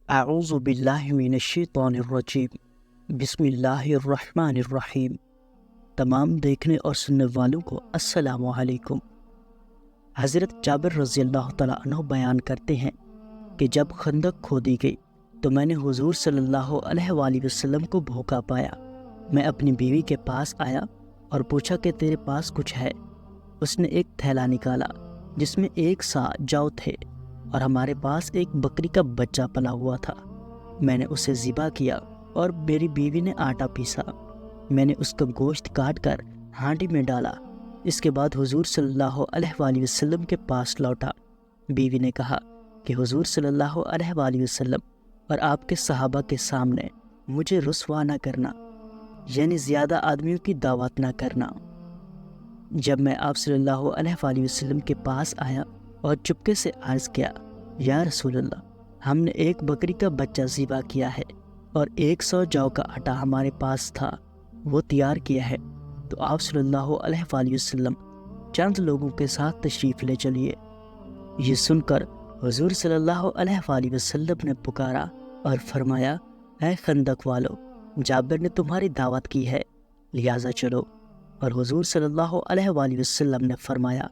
اعوذ باللہ من الشیطان الرجیم، بسم اللہ الرحمن الرحیم۔ تمام دیکھنے اور سننے والوں کو السلام علیکم۔ حضرت جابر رضی اللہ تعالیٰ عنہ بیان کرتے ہیں کہ جب خندق کھودی گئی تو میں نے حضور صلی اللہ علیہ وآلہ وسلم کو بھوکا پایا۔ میں اپنی بیوی کے پاس آیا اور پوچھا کہ تیرے پاس کچھ ہے؟ اس نے ایک تھیلا نکالا جس میں 1 صاع جو تھے اور ہمارے پاس ایک بکری کا بچہ پلا ہوا تھا۔ میں نے اسے ذبح کیا اور میری بیوی نے آٹا پیسا۔ میں نے اس کا گوشت کاٹ کر ہانڈی میں ڈالا۔ اس کے بعد حضور صلی اللہ علیہ وآلہ وسلم کے پاس لوٹا۔ بیوی نے کہا کہ حضور صلی اللہ علیہ وآلہ وسلم اور آپ کے صحابہ کے سامنے مجھے رسوا نہ کرنا، یعنی زیادہ آدمیوں کی دعوت نہ کرنا۔ جب میں آپ صلی اللہ علیہ وآلہ وسلم کے پاس آیا اور چپکے سے عرض کیا، یا رسول اللہ، ہم نے ایک بکری کا بچہ ذبح کیا ہے اور 100 جو کا آٹا ہمارے پاس تھا، وہ تیار کیا ہے، تو آپ صلی اللہ علیہ وآلہ وسلم چند لوگوں کے ساتھ تشریف لے چلیے۔ یہ سن کر حضور صلی اللہ علیہ وآلہ وسلم نے پکارا اور فرمایا، اے خندق والو، جابر نے تمہاری دعوت کی ہے، لہٰذا چلو۔ اور حضور صلی اللہ علیہ وآلہ وسلم نے فرمایا،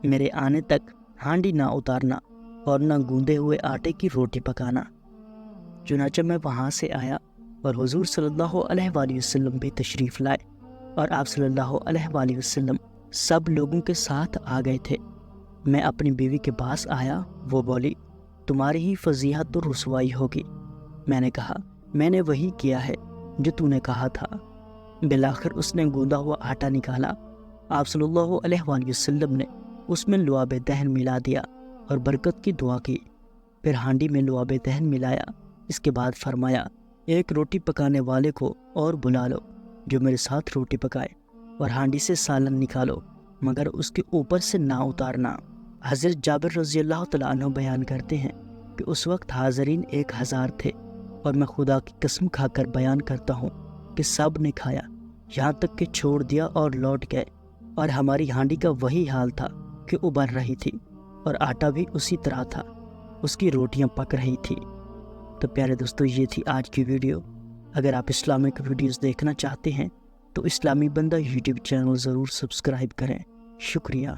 میرے آنے تک ہانڈی نہ اتارنا اور نہ گوندے ہوئے آٹے کی روٹی پکانا۔ چنانچہ میں وہاں سے آیا اور حضور صلی اللہ علیہ وآلہ وسلم بھی تشریف لائے اور آپ صلی اللہ علیہ وآلہ وسلم سب لوگوں کے ساتھ آ گئے تھے۔ میں اپنی بیوی کے پاس آیا، وہ بولی، تمہاری ہی فضیحت تو رسوائی ہوگی۔ میں نے کہا، میں نے وہی کیا ہے جو تو نے کہا تھا۔ بالآخر اس نے گوندا ہوا آٹا نکالا۔ آپ صلی اللہ علیہ وآلہ وسلم نے اس میں لعاب دہن ملا دیا اور برکت کی دعا کی، پھر ہانڈی میں لعاب دہن ملایا۔ اس کے بعد فرمایا، ایک روٹی پکانے والے کو اور بلا لو جو میرے ساتھ روٹی پکائے، اور ہانڈی سے سالن نکالو، مگر اس کے اوپر سے نہ اتارنا۔ حضرت جابر رضی اللہ تعالیٰ عنہ بیان کرتے ہیں کہ اس وقت حاضرین 1000 تھے، اور میں خدا کی قسم کھا کر بیان کرتا ہوں کہ سب نے کھایا، یہاں تک کہ چھوڑ دیا اور لوٹ گئے، اور ہماری ہانڈی کا وہی حال تھا کہ ابل رہی تھی، اور آٹا بھی اسی طرح تھا، اس کی روٹیاں پک رہی تھی۔ تو پیارے دوستو، یہ تھی آج کی ویڈیو۔ اگر آپ اسلامک ویڈیوز دیکھنا چاہتے ہیں تو اسلامی بندہ یوٹیوب چینل ضرور سبسکرائب کریں۔ شکریہ۔